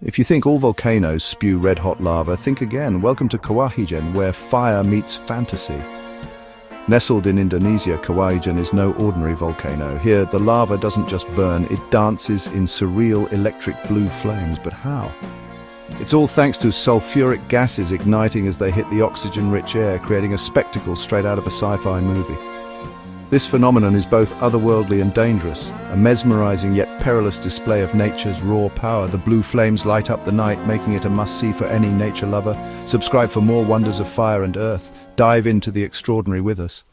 If you think all volcanoes spew red-hot lava, think again. Welcome to Kawahijan, where fire meets fantasy. Nestled in Indonesia, Kawahijan is no ordinary volcano. Here, the lava doesn't just burn, it dances in surreal electric blue flames. But how? It's all thanks to sulfuric gases igniting as they hit the oxygen-rich air, creating a spectacle straight out of a sci-fi movie. This phenomenon is both otherworldly and dangerous, a mesmerizing yet perilous display of nature's raw power. The blue flames light up the night, making it a must-see for any nature lover. Subscribe for more wonders of fire and earth. Dive into the extraordinary with us.